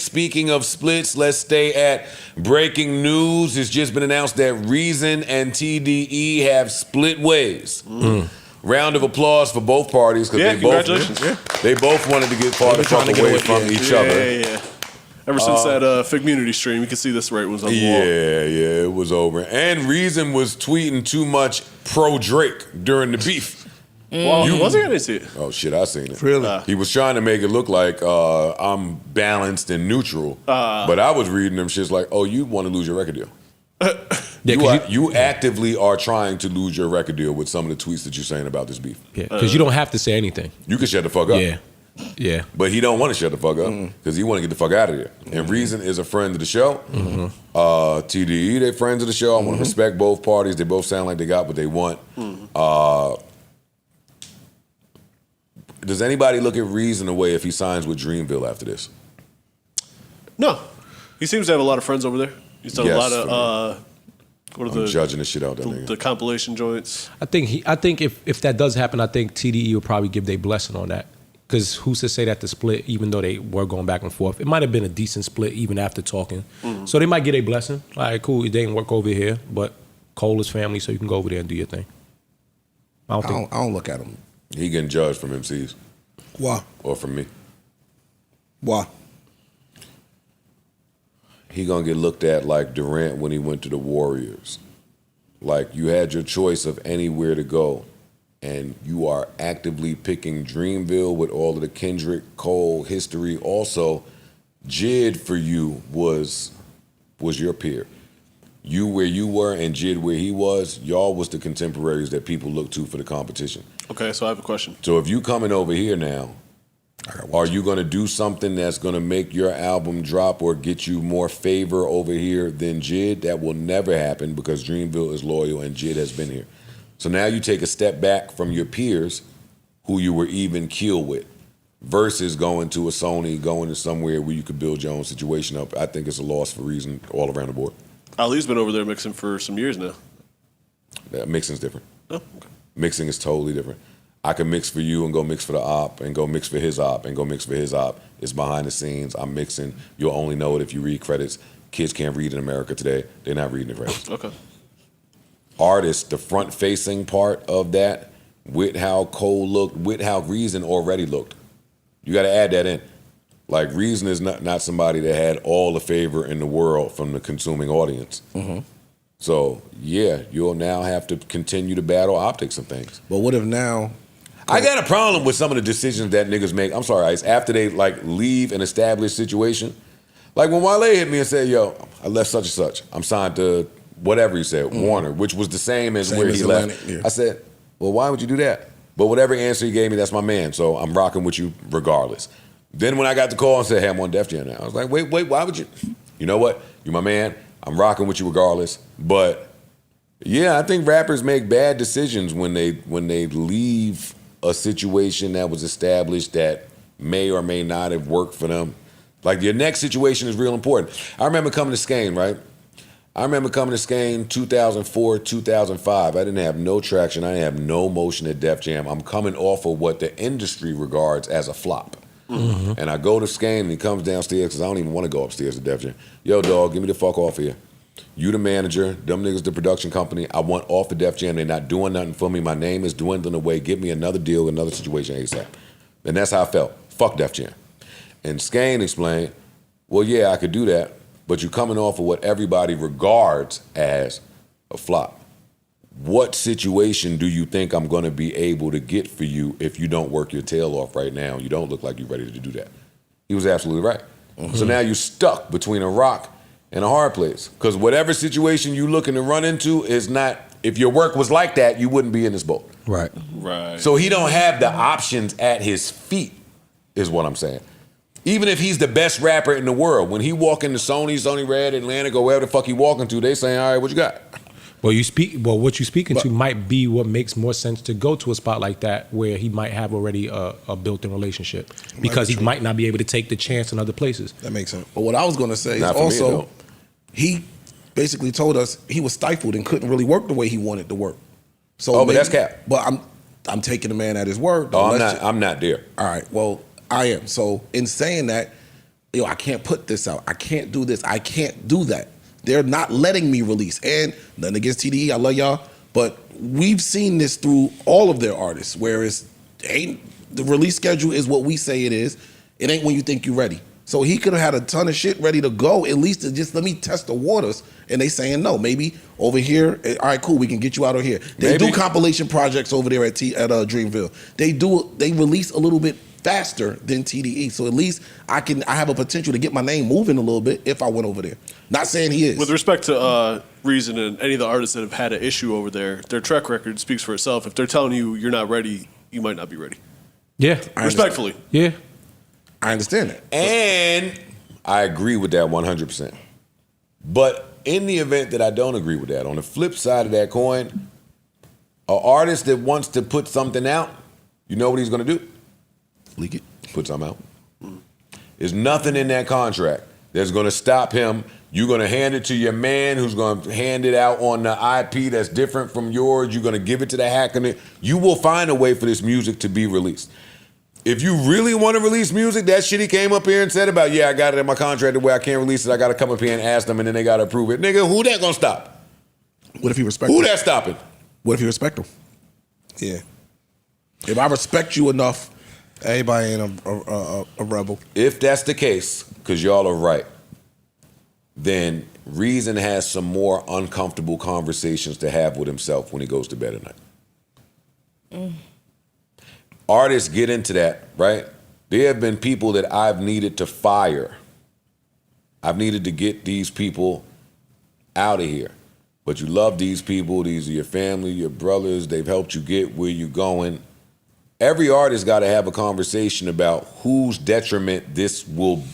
Speaking of splits, let's stay at breaking news. It's just been announced that Reason and TDE have split ways. Round of applause for both parties because they both wanted to get far the fuck away from each other. Yeah. Ever since that Community stream, you can see this right was on the wall. Yeah, it was over. And Reason was tweeting too much pro Drake during the beef. Well, was he? I didn't see it. Oh shit, I seen it. Really? He was trying to make it look like I'm balanced and neutral, but I was reading them shits like, oh, you want to lose your record deal. You actively are trying to lose your record deal with some of the tweets that you're saying about this beef. Yeah, because you don't have to say anything. You can shut the fuck up. Yeah. But he don't want to shut the fuck up because he want to get the fuck out of there. And Reason is a friend of the show. TDE, they friends of the show. I want to respect both parties. They both sound like they got what they want. Does anybody look at Reason away if he signs with Dreamville after this? No. He seems to have a lot of friends over there. He's done a lot of I'm judging the shit out that nigga. The compilation joints. I think if that does happen, I think TDE will probably give their blessing on that. Because who's to say that the split, even though they were going back and forth, it might have been a decent split even after talking. So they might get a blessing. All right, cool, it didn't work over here, but Cole is family, so you can go over there and do your thing. I don't look at him. He getting judged from MCs. Why? Or from me. Why? He gonna get looked at like Durant when he went to the Warriors. Like you had your choice of anywhere to go, and you are actively picking Dreamville with all of the Kendrick, Cole history. Also, Jid for you was your peer. You where you were and Jid where he was, y'all was the contemporaries that people look to for the competition. Okay, so I have a question. So if you coming over here now, are you going to do something that's going to make your album drop or get you more favor over here than Jid? That will never happen because Dreamville is loyal and Jid has been here. So now you take a step back from your peers who you were even keel with versus going to a Sony, going to somewhere where you could build your own situation up. I think it's a loss for Reason all around the board. Ali's been over there mixing for some years now. Mixing's different. Oh, okay. Mixing is totally different. I can mix for you and go mix for the op and go mix for his op and go mix for his op. It's behind the scenes. I'm mixing. You'll only know it if you read credits. Kids can't read in America today. They're not reading the credits. Okay. Artists, the front-facing part of that, with how Cole looked, with how Reason already looked. You got to add that in. Like, Reason is not somebody that had all the favor in the world from the consuming audience. So, yeah, you'll now have to continue to battle optics and things. But what if now... I got a problem with some of the decisions that niggas make. I'm sorry, Ice. After they, like, leave an established situation. Like, when Wale hit me and said, yo, I left such and such. I'm signed to whatever he said, Warner, which was the same as where he left. I said, well, why would you do that? But whatever answer he gave me, that's my man. So I'm rocking with you regardless. Then when I got the call and said, hey, I'm on Def Jam now, I was like, wait, why would you? You know what? You're my man. I'm rocking with you regardless. But yeah, I think rappers make bad decisions when they leave a situation that was established that may or may not have worked for them. Like your next situation is real important. I remember coming to Skane, right? I remember coming to Skane 2004, 2005. I didn't have no traction. I didn't have no motion at Def Jam. I'm coming off of what the industry regards as a flop. And I go to Skane and he comes downstairs because I don't even want to go upstairs to Def Jam. Yo, dog, get me the fuck off here. You the manager, them niggas the production company. I want off of Def Jam. They're not doing nothing for me. My name is dwindling away. Get me another deal, another situation ASAP. And that's how I felt. Fuck Def Jam. And Skane explained, well, yeah, I could do that, but you're coming off of what everybody regards as a flop. What situation do you think I'm going to be able to get for you if you don't work your tail off right now? You don't look like you're ready to do that. He was absolutely right. So now you're stuck between a rock and a hard place. Because whatever situation you're looking to run into is not, if your work was like that, you wouldn't be in this boat. Right. So he don't have the options at his feet, is what I'm saying. Even if he's the best rapper in the world, when he walk into Sony Red, Atlantic, or wherever the fuck he walking to, they saying, all right, what you got? Well, what you're speaking to might be what makes more sense to go to a spot like that where he might have already a built-in relationship because he might not be able to take the chance in other places. That makes sense. But what I was going to say is also, he basically told us he was stifled and couldn't really work the way he wanted to work. So but that's cap. But I'm taking the man at his word. I'm not there. All right, well, I am. So in saying that, yo, I can't put this out. I can't do this. I can't do that. They're not letting me release. And nothing against TDE, I love y'all, but we've seen this through all of their artists, whereas the release schedule is what we say it is. It ain't when you think you're ready. So he could have had a ton of shit ready to go, at least to just let me test the waters. And they saying no. Maybe over here, all right, cool, we can get you out of here. They do compilation projects over there at Dreamville. They release a little bit faster than TDE. So at least I have a potential to get my name moving a little bit if I went over there. Not saying he is. With respect to Reason and any of the artists that have had an issue over there, their track record speaks for itself. If they're telling you you're not ready, you might not be ready. Yeah. Respectfully. Yeah. I understand that. And I agree with that 100%. But in the event that I don't agree with that, on the flip side of that coin, an artist that wants to put something out, you know what he's going to do? Leak it. Put something out. There's nothing in that contract that's going to stop him. You're going to hand it to your man who's going to hand it out on the IP that's different from yours. You're going to give it to the hacker. You will find a way for this music to be released. If you really want to release music, that shit he came up here and said about, I got it in my contract the way I can't release it. I got to come up here and ask them, and then they got to approve it. Nigga, who that going to stop? What if he respects Who him? that stopping? What if you respect him? Yeah. If I respect you enough, everybody ain't a rebel. If that's the case, because y'all are right, then Reason has some more uncomfortable conversations to have with himself when he goes to bed at night. Artists get into that, right? There have been people that I've needed to fire. I've needed to get these people out of here. But you love these people. These are your family, your brothers. They've helped you get where you're going. Every artist got to have a conversation about whose detriment this belongs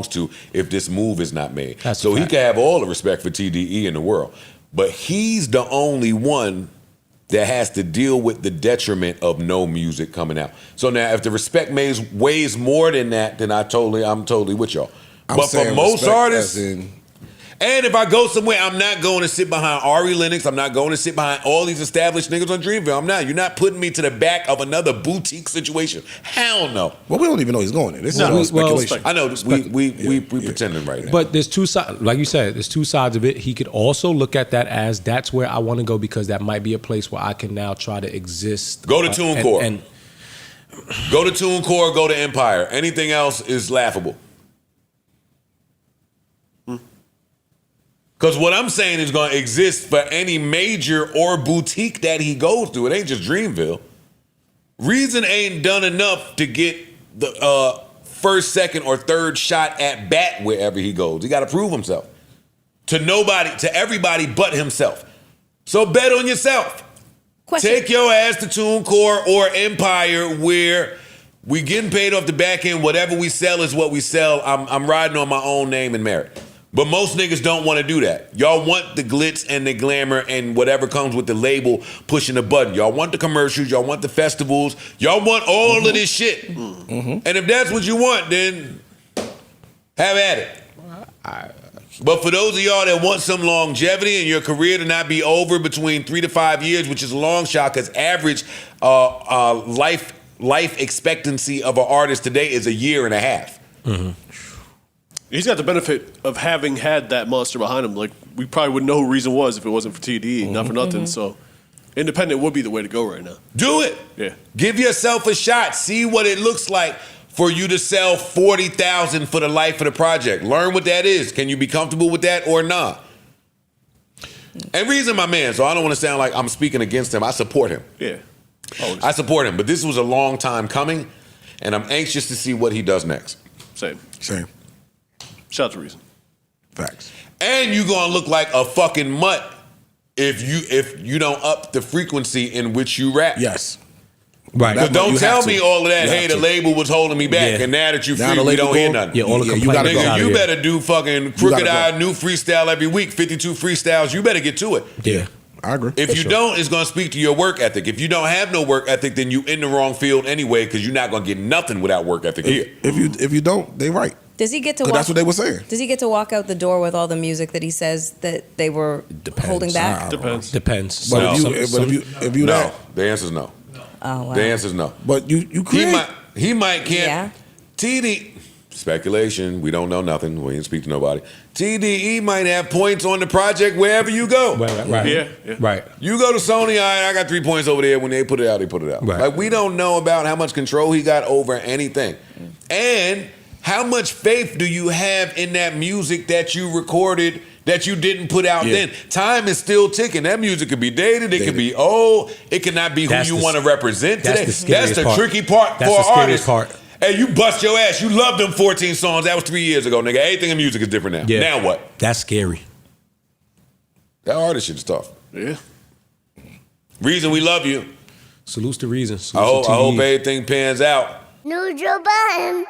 to if this move is not made. So he can have all the respect for TDE in the world. But he's the only one that has to deal with the detriment of no music coming out. So now, if the respect weighs more than that, then I'm totally with y'all. But for most artists, and if I go somewhere, I'm not going to sit behind Ari Lennox. I'm not going to sit behind all these established niggas on Dreamville. I'm not. You're not putting me to the back of another boutique situation. Hell no. Well, we don't even know he's going there. This is all speculation. I know. We pretending right now. But there's two sides. Like you said, there's two sides of it. He could also look at that as that's where I want to go because that might be a place where I can now try to exist. Go to TuneCore. Go to TuneCore. Go to Empire. Anything else is laughable. Because what I'm saying is going to exist for any major or boutique that he goes to. It ain't just Dreamville. Reason ain't done enough to get the first, second, or third shot at bat wherever he goes. He got to prove himself to everybody but himself. So bet on yourself. Take your ass to TuneCore or Empire where we getting paid off the back end. Whatever we sell is what we sell. I'm riding on my own name and merit. But most niggas don't want to do that. Y'all want the glitz and the glamour and whatever comes with the label pushing the button. Y'all want the commercials. Y'all want the festivals. Y'all want all of this shit. And if that's what you want, then have at it. But for those of y'all that want some longevity and your career to not be over between 3 to 5 years, which is a long shot because average life expectancy of an artist today is 1.5 years. He's got the benefit of having had that monster behind him. Like, we probably wouldn't know who Reason was if it wasn't for TDE, not for nothing. So, independent would be the way to go right now. Do it. Yeah. Give yourself a shot. See what it looks like for you to sell 40,000 for the life of the project. Learn what that is. Can you be comfortable with that or not? And Reason, my man, so I don't want to sound like I'm speaking against him. I support him. Yeah. Always. I support him. But this was a long time coming, and I'm anxious to see what he does next. Same. Shout out to Reason. Facts. And you gonna look like a fucking mutt if you don't up the frequency in which you rap. Yes. Right. Because don't tell me all of that, hey, the label was holding me back, and now that you free, we don't hear nothing. Yeah, all the you gotta Nigga, go. you better do fucking Crooked Eye, new freestyle every week, 52 freestyles. You better get to it. Yeah. I agree. If you don't, it's going to speak to your work ethic. If you don't have no work ethic, then you in the wrong field anyway because you're not going to get nothing without work ethic here. If you don't, they right. Does he get to? That's what they were saying. Does he get to walk out the door with all the music that he says that they were holding back? Depends. But if you no, that, the answer's no. Oh wow. The answer's no. But you create. He might can't. Yeah. TD, speculation. We don't know nothing. We didn't speak to nobody. TDE might have points on the project wherever you go. Right. Yeah. Right. You go to Sony, I got 3 points over there. When they put it out, they put it out. Right. Like, we don't know about how much control he got over anything. And how much faith do you have in that music that you recorded that you didn't put out then? Time is still ticking. That music could be dated. It could be old. It cannot be who you want to represent today. That's the tricky part for an artist. Hey, you bust your ass. You love them 14 songs. That was 3 years ago, nigga. Everything in music is different now. Yeah. Now what? That's scary. That artist shit is tough. Yeah. Reason we love you. Salutes to Reason. I hope everything pans out. Neutral Budden.